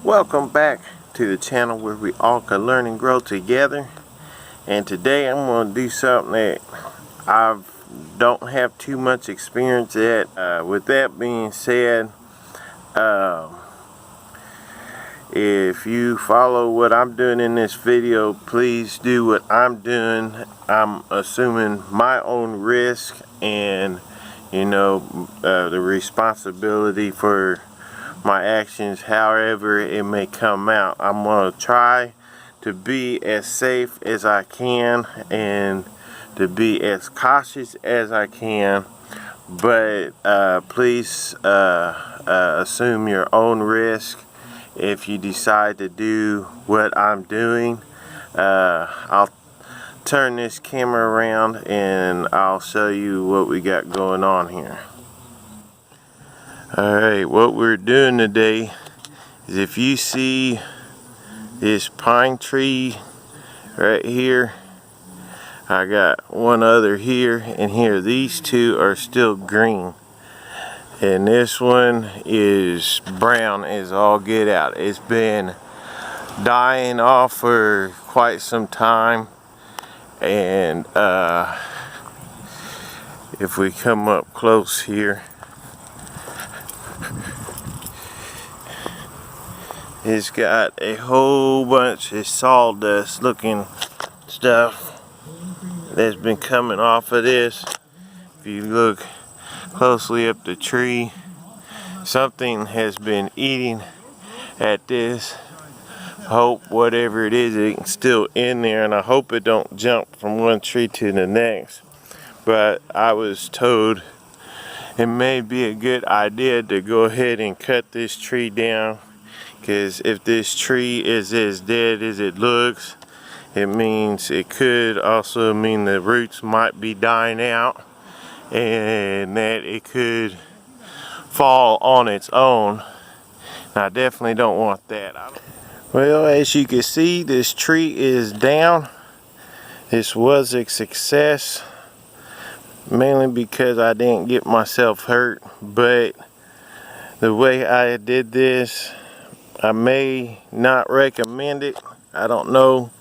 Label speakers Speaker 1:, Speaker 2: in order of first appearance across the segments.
Speaker 1: Welcome back to the channel where we all can learn and grow together. And today I'm going to do something that I don't have too much experience at. With that being said, if you follow what I'm doing in this video, please do what I'm doing. I'm assuming my own risk and the responsibility for my actions, however it may come out. I'm going to try to be as safe as I can and to be as cautious as I can, but please assume your own risk if you decide to do what I'm doing. I'll turn this camera around and I'll show you what we got going on here. Alright, what we're doing today is, if you see this pine tree right here, I got one other here and here. These two are still green. And this one is brown as all get out. It's been dying off for quite some time. And if we come up close here, it's got a whole bunch of sawdust looking stuff that's been coming off of this. If you look closely up the tree, something has been eating at this. Hope whatever it is, it's still in there, and I hope it don't jump from one tree to the next. But I was told it may be a good idea to go ahead and cut this tree down, because if this tree is as dead as it looks, it means it could also mean the roots might be dying out and that it could fall on its own. And I definitely don't want that. Well, as you can see, this tree is down. This was a success, mainly because I didn't get myself hurt, but the way I did this, I may not recommend it. I don't know.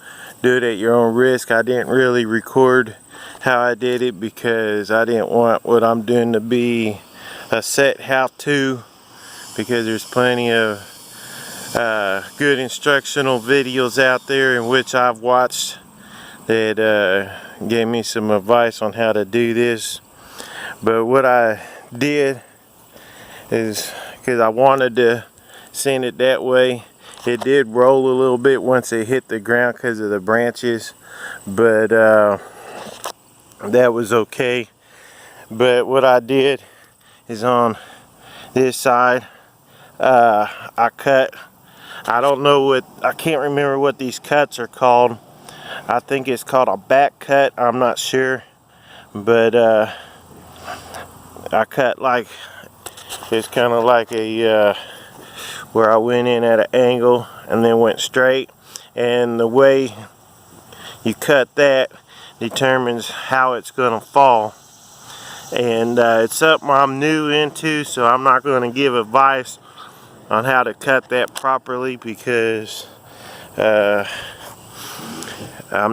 Speaker 1: Do it at your own risk. I didn't really record how I did it because I didn't want what I'm doing to be a set how-to, because there's plenty of good instructional videos out there in which I've watched that gave me some advice on how to do this. But what I did is, because I wanted to send it that way, it did roll a little bit once it hit the ground because of the branches, but that was okay. But what I did is, on this side, I cut, I don't know what, I can't remember what these cuts are called. I think it's called a back cut, I'm not sure, but I cut like, it's kind of like a where I went in at an angle and then went straight, and the way you cut that determines how it's going to fall. And it's something I'm new into, so I'm not going to give advice on how to cut that properly, because I'm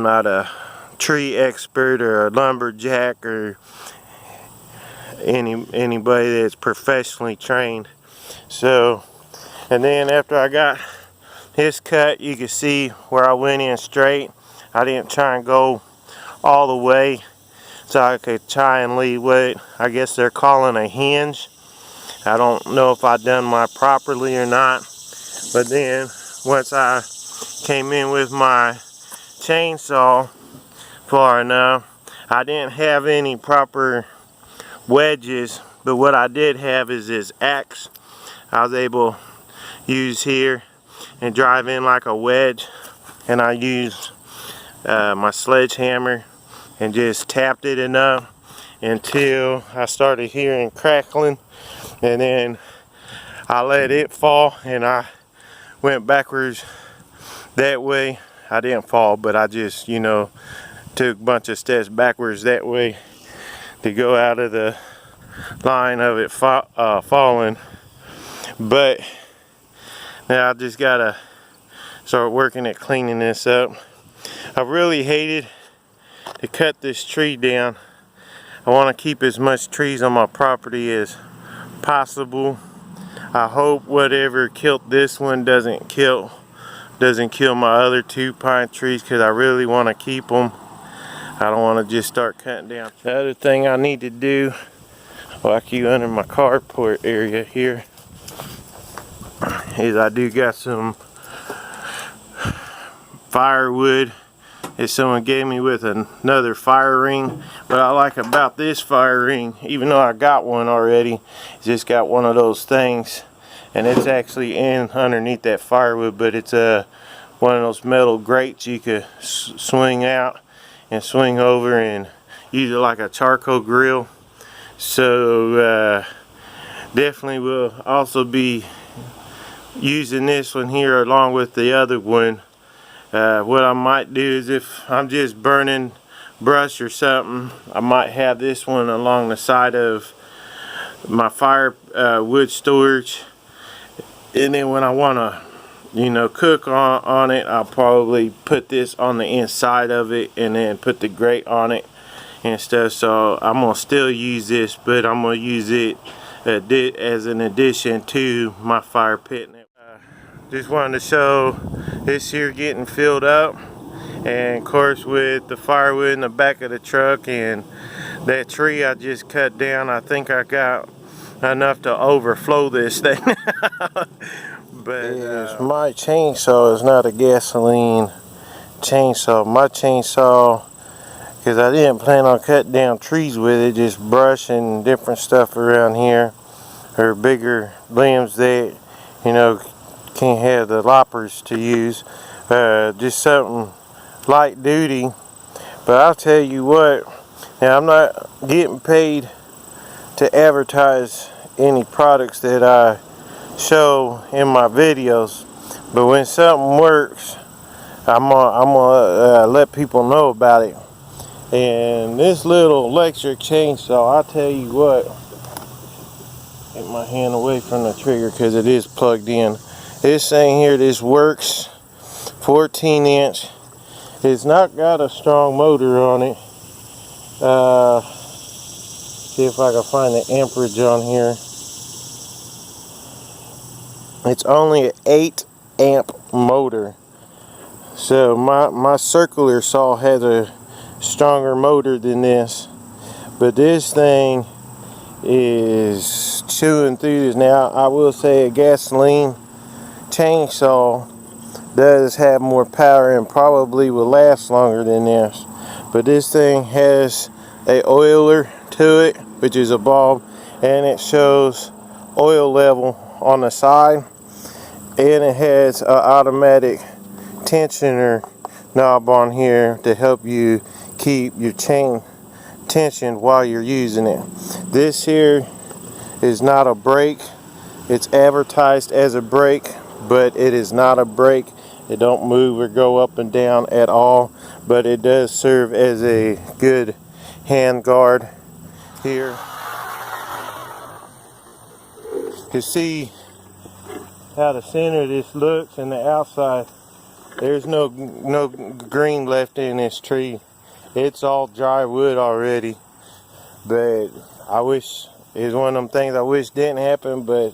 Speaker 1: not a tree expert or a lumberjack or anybody that's professionally trained. So, and then after I got his cut, you can see where I went in straight. I didn't try and go all the way, so I could try and leave what I guess they're calling a hinge. I don't know if I done mine properly or not, but then once I came in with my chainsaw far enough, I didn't have any proper wedges, but what I did have is this axe. I was able to use here and drive in like a wedge, and I used my sledgehammer and just tapped it enough until I started hearing crackling, and then I let it fall and I went backwards that way. I didn't fall, but I just took a bunch of steps backwards that way to go out of the line of it falling. But Now I just gotta start working at cleaning this up. I really hated to cut this tree down. I want to keep as much trees on my property as possible. I hope whatever killed this one doesn't kill my other 2 pine trees, because I really want to keep them. I don't want to just start cutting down. The other thing I need to do, like you under my carport area here, is I do got some firewood that someone gave me with another fire ring. What I like about this fire ring, even though I got one already, it's just got one of those things, and it's actually in underneath that firewood, but it's one of those metal grates you could swing out and swing over and use it like a charcoal grill. So definitely will also be using this one here along with the other one. What I might do is, if I'm just burning brush or something, I might have this one along the side of my wood storage, and then when I want to cook on it, I'll probably put this on the inside of it and then put the grate on it and stuff. So I'm gonna still use this, but I'm gonna use it as an addition to my fire pit. Just wanted to show this here getting filled up, and of course with the firewood in the back of the truck and that tree I just cut down, I think I got enough to overflow this thing. But my chainsaw is not a gasoline chainsaw. My chainsaw, because I didn't plan on cutting down trees with it, just brush and different stuff around here, or bigger limbs that can't have the loppers to use. Just something light duty. But I'll tell you what, now I'm not getting paid to advertise any products that I show in my videos, but when something works, I'm gonna let people know about it. And this little electric chainsaw, I'll tell you what, get my hand away from the trigger because it is plugged in. This thing here, this works, 14-inch. It's not got a strong motor on it. See if I can find the amperage on here. It's only an 8-amp motor. So my circular saw has a stronger motor than this. But this thing is chewing through this. Now I will say a gasoline chainsaw does have more power and probably will last longer than this, but this thing has a oiler to it, which is a bulb, and it shows oil level on the side, and it has an automatic tensioner knob on here to help you keep your chain tensioned while you're using it. This here is not a brake. It's advertised as a brake, but it is not a brake. It don't move or go up and down at all, but it does serve as a good hand guard here. You can see how the center of this looks, and the outside, there's no green left in this tree. It's all dry wood already, but I wish, it's one of them things I wish didn't happen, but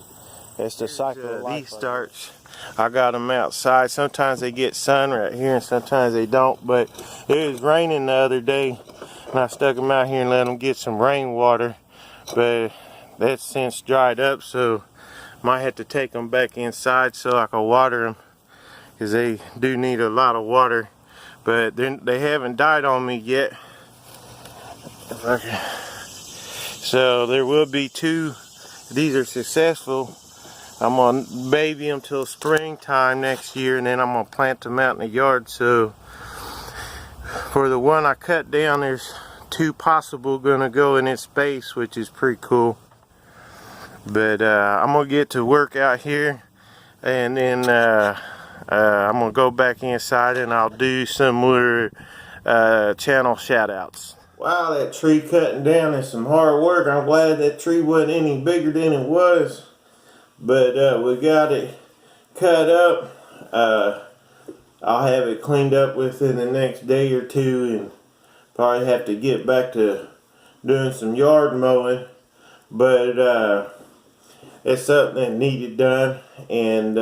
Speaker 1: it's the cycle of life. These starts, I got them outside. Sometimes they get sun right here and sometimes they don't, but it was raining the other day and I stuck them out here and let them get some rainwater, but that's since dried up, so might have to take them back inside so I can water them, because they do need a lot of water. But they haven't died on me yet. So there will be 2. These are successful. I'm gonna baby them till springtime next year, and then I'm gonna plant them out in the yard. So for the one I cut down, there's 2 possible gonna go in its space, which is pretty cool. But I'm gonna get to work out here, and then I'm gonna go back inside and I'll do some more channel shout outs. Wow, that tree cutting down is some hard work. I'm glad that tree wasn't any bigger than it was, but we got it cut up. I'll have it cleaned up within the next day or two, and probably have to get back to doing some yard mowing. But it's something that needed done, and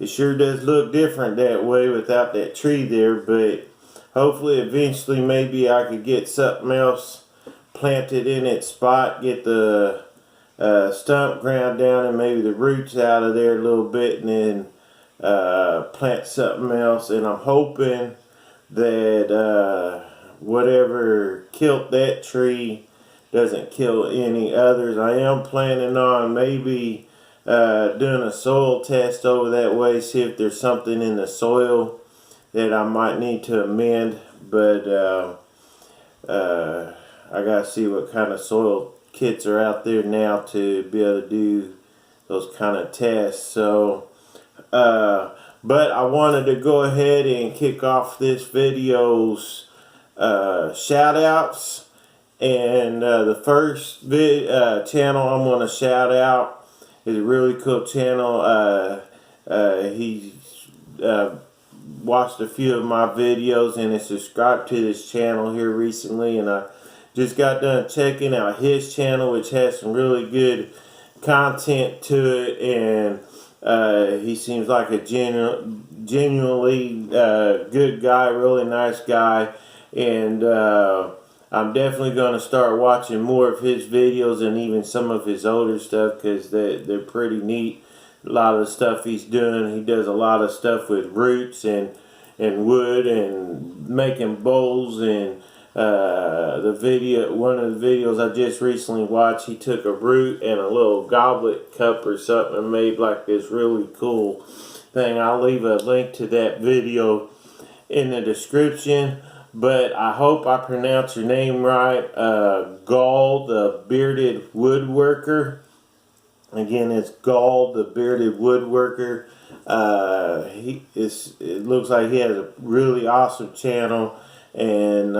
Speaker 1: it sure does look different that way without that tree there. But hopefully eventually maybe I could get something else planted in its spot, get the stump ground down and maybe the roots out of there a little bit, and then plant something else. And I'm hoping that whatever killed that tree doesn't kill any others. I am planning on maybe doing a soil test over that way, see if there's something in the soil that I might need to amend. But I gotta see what kind of soil kits are out there now to be able to do those kind of tests. So but I wanted to go ahead and kick off this video's shout outs. And the first channel I'm going to shout out is a really cool channel. He watched a few of my videos and is subscribed to this channel here recently, and I just got done checking out his channel, which has some really good content to it, and he seems like a genuinely good guy, really nice guy, and I'm definitely going to start watching more of his videos and even some of his older stuff, because they're pretty neat. A lot of the stuff he's doing, he does a lot of stuff with roots and wood and making bowls. And one of the videos I just recently watched, he took a root and a little goblet cup or something and made like this really cool thing. I'll leave a link to that video in the description. But I hope I pronounce your name right. Gall the Bearded Woodworker. Again, it's Gall the Bearded Woodworker. It looks like he has a really awesome channel, and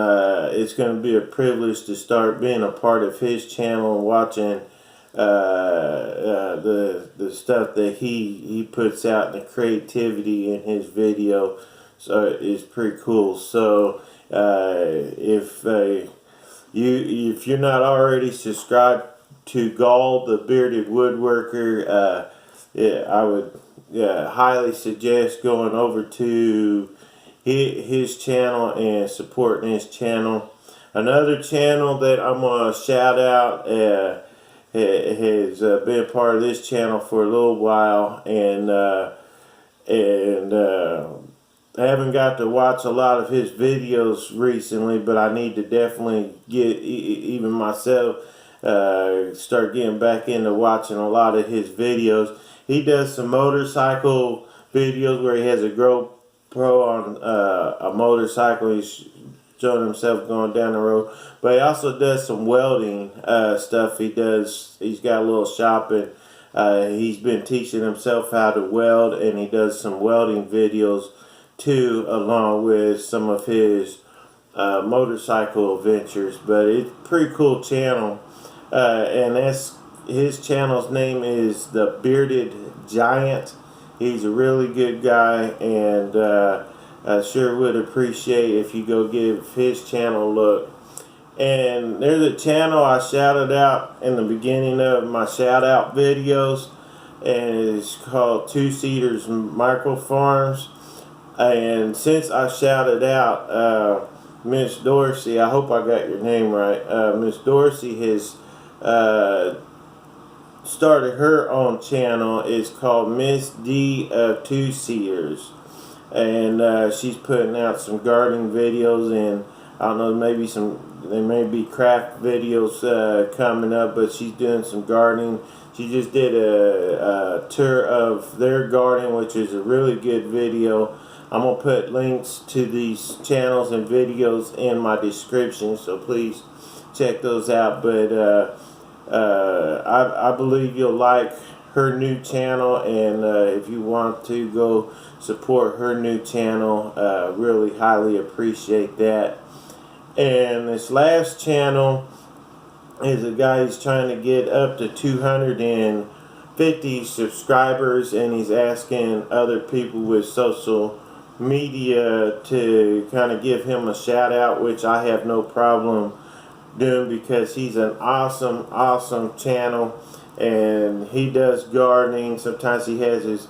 Speaker 1: it's going to be a privilege to start being a part of his channel and watching the stuff that he puts out and the creativity in his video. So it's pretty cool. So if you're not already subscribed to Gall the Bearded Woodworker, I would highly suggest going over to his channel and supporting his channel. Another channel that I'm going to shout out has been part of this channel for a little while, and I haven't got to watch a lot of his videos recently, but I need to definitely get, even myself, start getting back into watching a lot of his videos. He does some motorcycle videos where he has a GoPro on a motorcycle. He's showing himself going down the road. But he also does some welding stuff. He's got a little shop, and he's been teaching himself how to weld, and he does some welding videos too, along with some of his motorcycle adventures. But it's a pretty cool channel, and his channel's name is The Bearded Giant. He's a really good guy, and I sure would appreciate if you go give his channel a look. And there's a channel I shouted out in the beginning of my shout out videos, and it's called Two Cedars Micro Farms. And since I shouted out Miss Dorsey, I hope I got your name right, Miss Dorsey has started her own channel. It's called Miss D of Two Cedars, and she's putting out some gardening videos, and I don't know, there may be craft videos coming up, but she's doing some gardening. She just did a tour of their garden, which is a really good video. I'm going to put links to these channels and videos in my description, so please check those out. But I believe you'll like her new channel, and if you want to go support her new channel, really highly appreciate that. And this last channel is a guy who's trying to get up to 200 50 subscribers, and he's asking other people with social media to kind of give him a shout out, which I have no problem doing because he's an awesome channel, and he does gardening. Sometimes he has his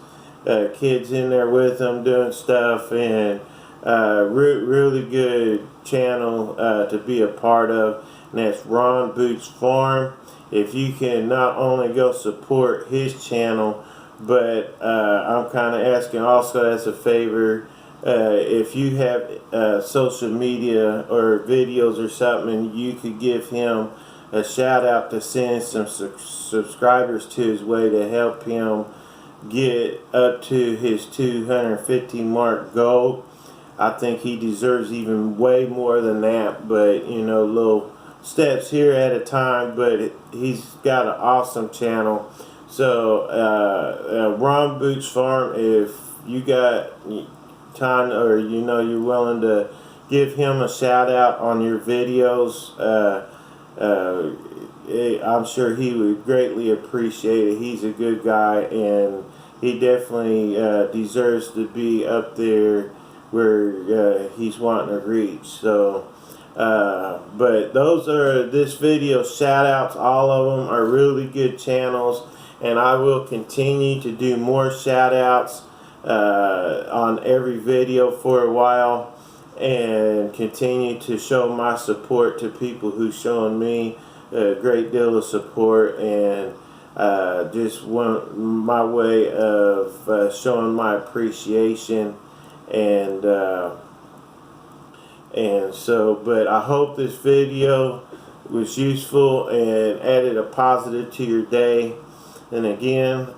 Speaker 1: kids in there with him doing stuff, and really good channel to be a part of, and that's Ron Boots Farm. If you can not only go support his channel, but I'm kind of asking also as a favor, if you have social media or videos or something, you could give him a shout out to send some subscribers to his way to help him get up to his 250 mark goal. I think he deserves even way more than that, but you know, little steps here at a time. But he's got an awesome channel. So Ron Boots Farm, if you got time, or you know you're willing to give him a shout out on your videos, I'm sure he would greatly appreciate it. He's a good guy, and he definitely deserves to be up there where he's wanting to reach. So but those are this video shout outs. All of them are really good channels, and I will continue to do more shout outs on every video for a while, and continue to show my support to people who showing me a great deal of support, and just want my way of showing my appreciation. And so, but I hope this video was useful and added a positive to your day. And again,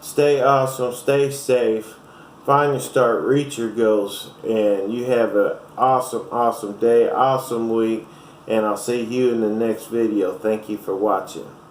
Speaker 1: stay awesome, stay safe, find your start, reach your goals, and you have an awesome day, awesome week, and I'll see you in the next video. Thank you for watching.